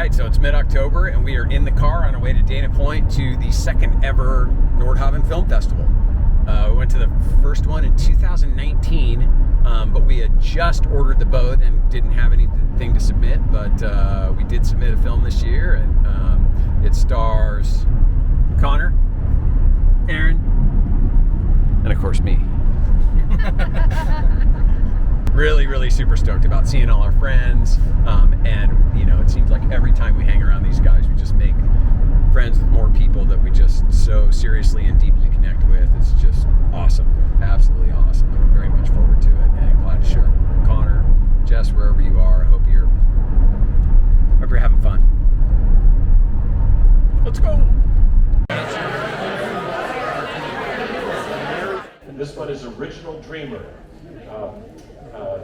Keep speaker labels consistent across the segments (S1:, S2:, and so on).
S1: right, so it's mid-October and we are in the car on our way to Dana Point to the second ever Nordhavn Film Festival. We went to the first one in 2019, but we had just ordered the boat and didn't have anything to submit, but we did submit a film this year, and it stars Connor, Aaron, and of course me. Really super stoked about seeing all our friends, and you know, it seems like every time we hang around these guys we just make friends with more people that we just so seriously and deeply connect with. It's just awesome, absolutely awesome. Looking very much forward to it, and glad to share it with Connor, Jess, wherever you are. I hope you're having fun. Let's go.
S2: And this one is Original Dreamer,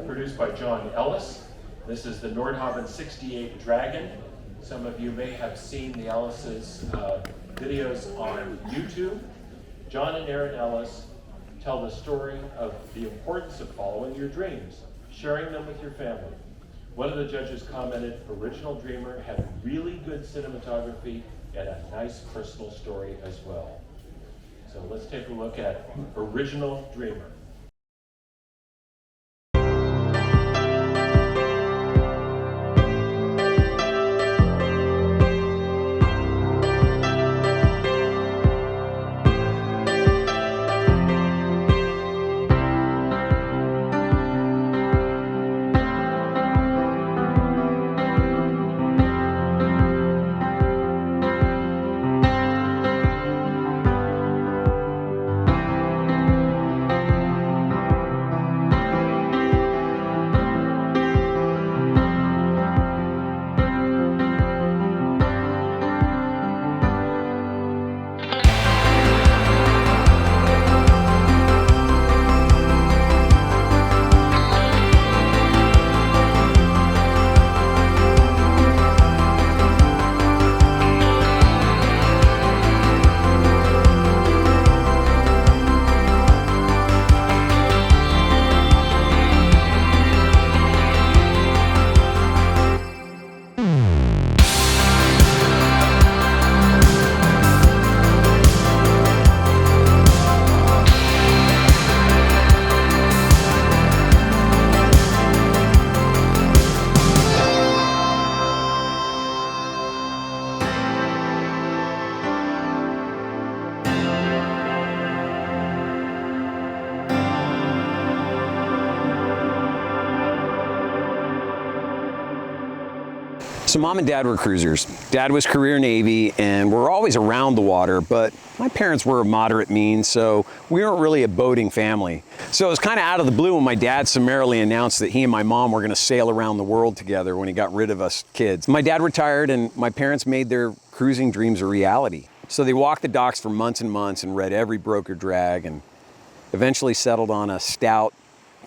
S2: produced by John Ellis. This is the Nordhavn 68 Dragon. Some of you may have seen the Ellis's videos on YouTube. John and Aaron Ellis tell the story of the importance of following your dreams, sharing them with your family. One of the judges commented, Original Dreamer had really good cinematography and a nice personal story as well. So let's take a look at Original Dreamer.
S1: So Mom and Dad were cruisers. Dad was career Navy, and we're always around the water, but my parents were of moderate means, so we weren't really a boating family. So it was kind of out of the blue when my dad summarily announced that he and my mom were going to sail around the world together when he got rid of us kids. My dad retired, and my parents made their cruising dreams a reality. So they walked the docks for months and months and read every broker drag, and eventually settled on a stout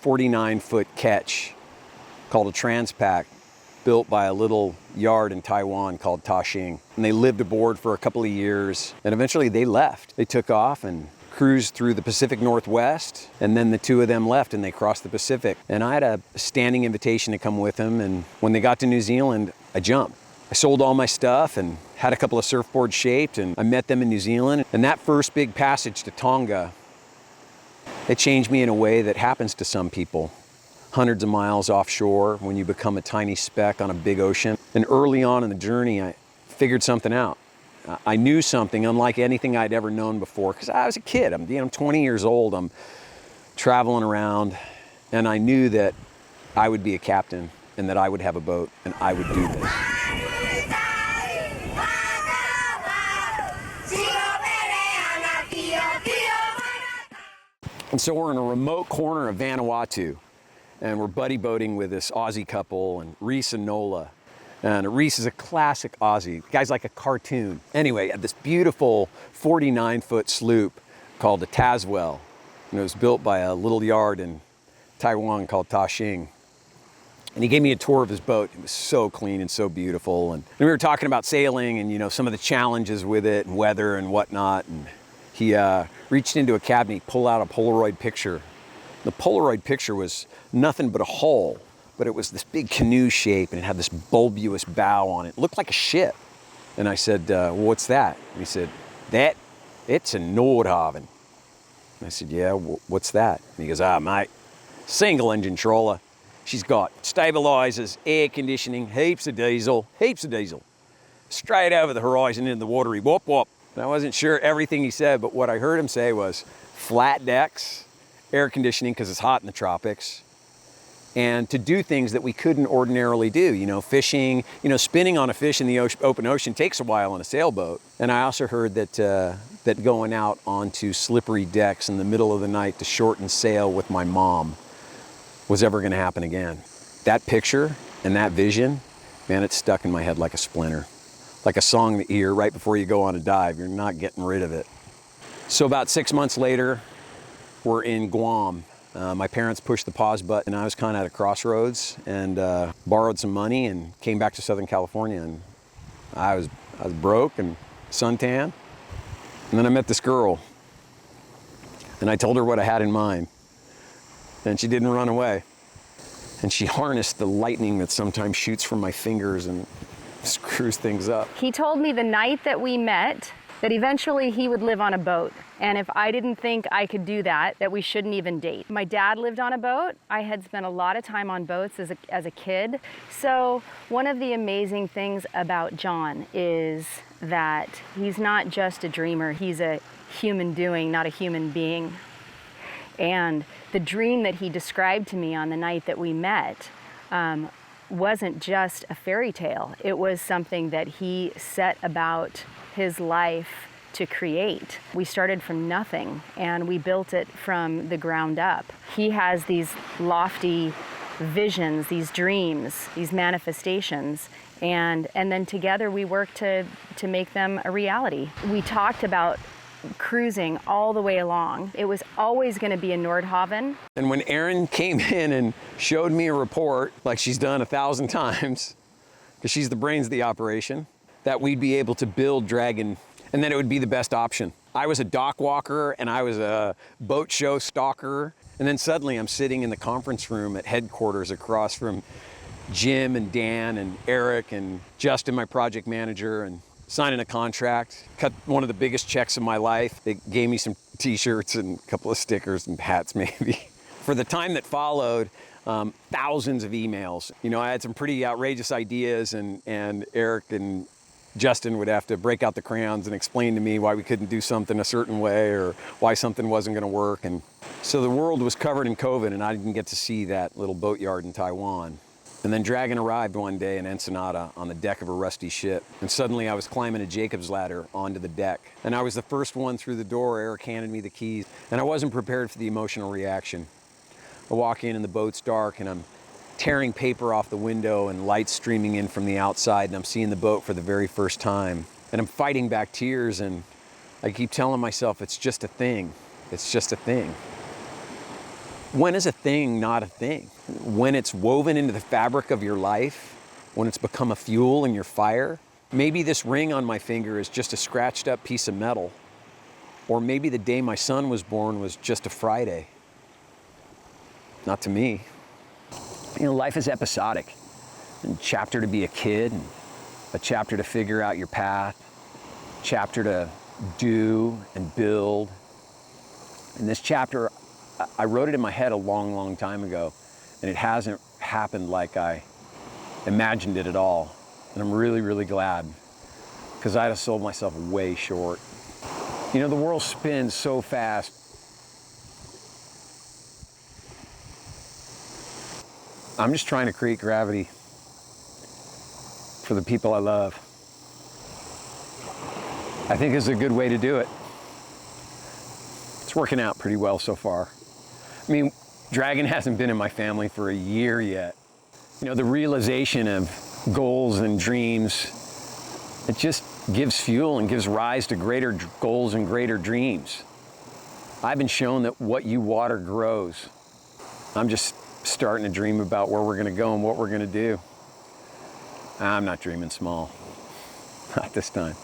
S1: 49-foot ketch called a Transpac, built by a little yard in Taiwan called Tashing. And they lived aboard for a couple of years, and eventually they left. They took off and cruised through the Pacific Northwest, and then the two of them left and they crossed the Pacific. And I had a standing invitation to come with them, and when they got to New Zealand, I jumped. I sold all my stuff and had a couple of surfboards shaped, and I met them in New Zealand. And that first big passage to Tonga, it changed me in a way that happens to some people. Hundreds of miles offshore when you become a tiny speck on a big ocean. And early on in the journey, I figured something out. I knew something unlike anything I'd ever known before, because I was a kid. I'm 20 years old, I'm traveling around, and I knew that I would be a captain and that I would have a boat and I would do this. And so we're in a remote corner of Vanuatu, and we're buddy boating with this Aussie couple, and Reese and Nola. And Reese is a classic Aussie. The guy's like a cartoon. Anyway, at this beautiful 49-foot sloop called the Tazwell. And it was built by a little yard in Taiwan called Tashing. And he gave me a tour of his boat. It was so clean and so beautiful. And we were talking about sailing and, you know, some of the challenges with it and weather and whatnot. And he reached into a cabinet, pulled out a Polaroid picture. The Polaroid picture was nothing but a hull but it was this big canoe shape and it had this bulbous bow on it. It looked like a ship. And I said, well, what's that? And he said, it's a Nordhavn. And I said, yeah, what's that? And he goes, mate, single engine trawler. She's got stabilizers, air conditioning, heaps of diesel. Straight over the horizon into the watery whoop whoop. And I wasn't sure everything he said, but what I heard him say was flat decks, air conditioning because it's hot in the tropics, and to do things that we couldn't ordinarily do. You know, fishing, spinning on a fish in the open ocean takes a while on a sailboat. And I also heard that going out onto slippery decks in the middle of the night to shorten sail with my mom was ever going to happen again. That picture and that vision, man, it's stuck in my head like a splinter. Like a song that you hear right before you go on a dive. You're not getting rid of it. So about 6 months later, we're in Guam. My parents pushed the pause button and I was kind of at a crossroads and borrowed some money and came back to Southern California, and I was broke and suntan. And then I met this girl and I told her what I had in mind, and she didn't run away. And she harnessed the lightning that sometimes shoots from my fingers and screws things up.
S3: He told me the night that we met that eventually he would live on a boat. And if I didn't think I could do that we shouldn't even date. My dad lived on a boat. I had spent a lot of time on boats as a kid. So one of the amazing things about John is that he's not just a dreamer. He's a human doing, not a human being. And the dream that he described to me on the night that we met wasn't just a fairy tale. It was something that he set about his life to create. We started from nothing and we built it from the ground up. He has these lofty visions, these dreams, these manifestations, and then together we work to make them a reality. We talked about cruising all the way along. It was always going to be in Nordhavn.
S1: And when Erin came in and showed me a report, like she's done 1,000 times, because she's the brains of the operation, that we'd be able to build Dragon and that it would be the best option. I was a dock walker and I was a boat show stalker. And then suddenly I'm sitting in the conference room at headquarters across from Jim and Dan and Eric and Justin, my project manager, and signing a contract, cut one of the biggest checks of my life. They gave me some t-shirts and a couple of stickers and hats maybe. For the time that followed, thousands of emails. I had some pretty outrageous ideas, and Eric and Justin would have to break out the crayons and explain to me why we couldn't do something a certain way or why something wasn't going to work. And so the world was covered in COVID and I didn't get to see that little boatyard in Taiwan. And then Dragon arrived one day in Ensenada on the deck of a rusty ship. And suddenly I was climbing a Jacob's ladder onto the deck. And I was the first one through the door. Eric handed me the keys. And I wasn't prepared for the emotional reaction. I walk in and the boat's dark and I'm tearing paper off the window and lights streaming in from the outside, and I'm seeing the boat for the very first time. And I'm fighting back tears and I keep telling myself it's just a thing. It's just a thing. When is a thing not a thing? When it's woven into the fabric of your life, when it's become a fuel in your fire. Maybe this ring on my finger is just a scratched up piece of metal. Or maybe the day my son was born was just a Friday. Not to me. Life is episodic. A chapter to be a kid, and a chapter to figure out your path, a chapter to do and build. And this chapter, I wrote it in my head a long, long time ago, and it hasn't happened like I imagined it at all. And I'm really, really glad, because I'd have sold myself way short. The world spins so fast. I'm just trying to create gravity for the people I love. I think it's a good way to do it. It's working out pretty well so far. Dragon hasn't been in my family for a year yet. The realization of goals and dreams, it just gives fuel and gives rise to greater goals and greater dreams. I've been shown that what you water grows. I'm just starting to dream about where we're going to go and what we're going to do. I'm not dreaming small. Not this time.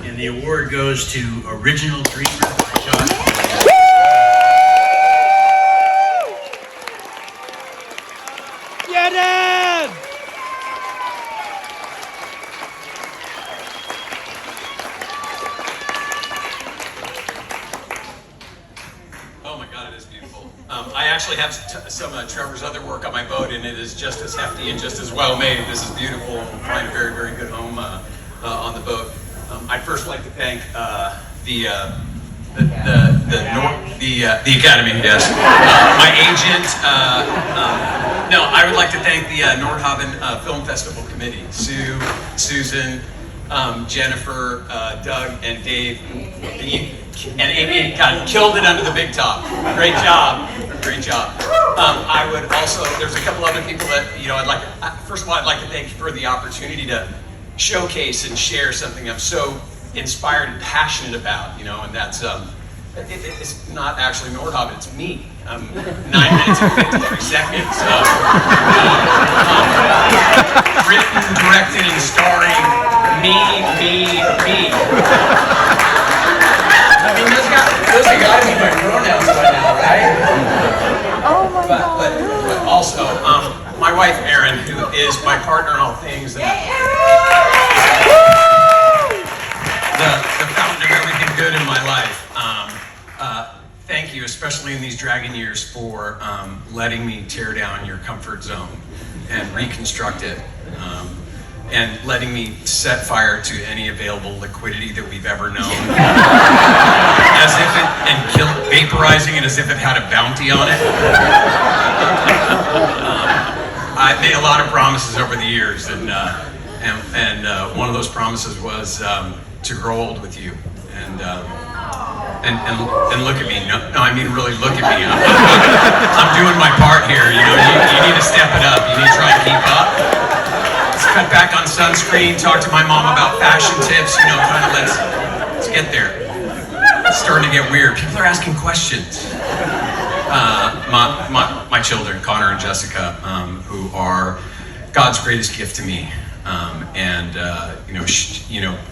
S4: And the award goes to Original Dreamer, Josh.
S5: Yeah, Dad!
S6: Oh my God, it is beautiful. I actually have some Trevor's other work on my boat, and it is just as hefty and just as well made. This is beautiful. We'll find a very, very good home on the boat. I'd first like to thank the Academy, yes. My agent. No, I would like to thank the Nordhavn Film Festival Committee. Sue, Susan, Jennifer, Doug, and Dave, and Amy. God, killed it under the big top. Great job, great job. I would also. There's a couple other people that I'd like to. First of all, I'd like to thank you for the opportunity to showcase and share something I'm so inspired and passionate about, and that's it's not actually Nordhavn, it's me. 9 minutes and 53 seconds. Written, directed, and starring me. I mean, those have got to be my pronouns by now, right?
S3: Oh my God.
S6: But also, my wife Erin, who is my partner in all things, and the fountain of everything good in my life. Thank you, especially in these dragon years, for letting me tear down your comfort zone and reconstruct it, and letting me set fire to any available liquidity that we've ever known, vaporizing it as if it had a bounty on it. I've made a lot of promises over the years, and one of those promises was to grow old with you, and look at me. No, I mean really look at me. I'm doing my part here. You need to step it up. You need to try and keep up. Let's cut back on sunscreen. Talk to my mom about fashion tips. Let's get there. It's starting to get weird. People are asking questions. My children, Connor and Jessica, who are God's greatest gift to me.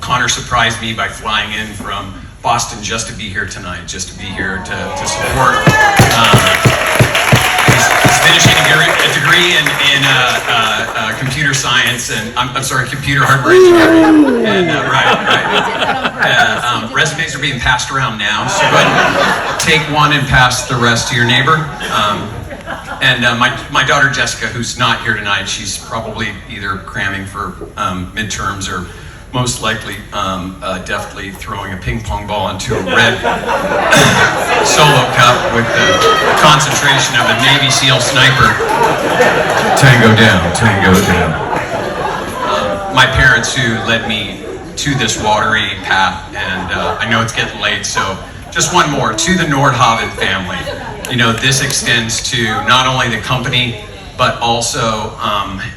S6: Connor surprised me by flying in from Boston just to be here tonight, just to be here to support. He's finishing a degree in computer science, and I'm sorry, computer hardware engineering. And resumes are being passed around now, so go ahead and take one and pass the rest to your neighbor. My daughter Jessica, who's not here tonight, she's probably either cramming for midterms or most likely deftly throwing a ping pong ball into a red solo cup with the concentration of a Navy SEAL sniper. Tango down, tango down. My parents who led me to this watery path, and I know it's getting late, so just one more. To the Nordhavn family. This extends to not only the company, but also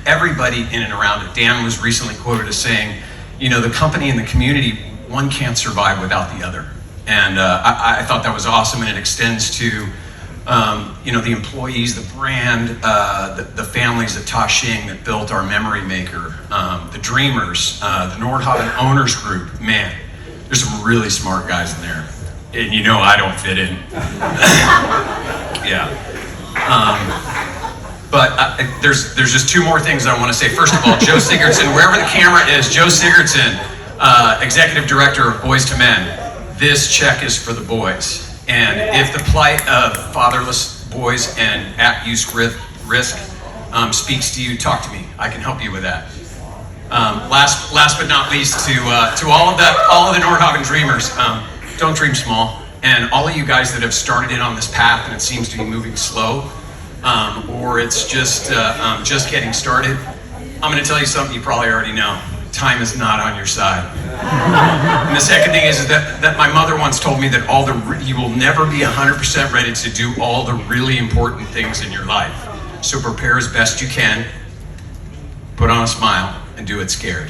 S6: everybody in and around it. Dan was recently quoted as saying, the company and the community, one can't survive without the other. And I thought that was awesome, and it extends to, the employees, the brand, the families at Tashing that built our memory maker, the dreamers, the Nordhavn owners group. Man, there's some really smart guys in there. And I don't fit in. Yeah. But there's just two more things I want to say. First of all, Joe Sigurdson, wherever the camera is, Joe Sigurdson, Executive Director of Boys to Men, this check is for the boys. And if the plight of fatherless boys and at-use risk speaks to you, talk to me. I can help you with that. Last but not least, to all of the Nordhavn dreamers, don't dream small. And all of you guys that have started in on this path and it seems to be moving slow, or it's just getting started, I'm going to tell you something you probably already know. Time is not on your side. And the second thing is that my mother once told me that you will never be 100% ready to do all the really important things in your life. So prepare as best you can, put on a smile, and do it scared.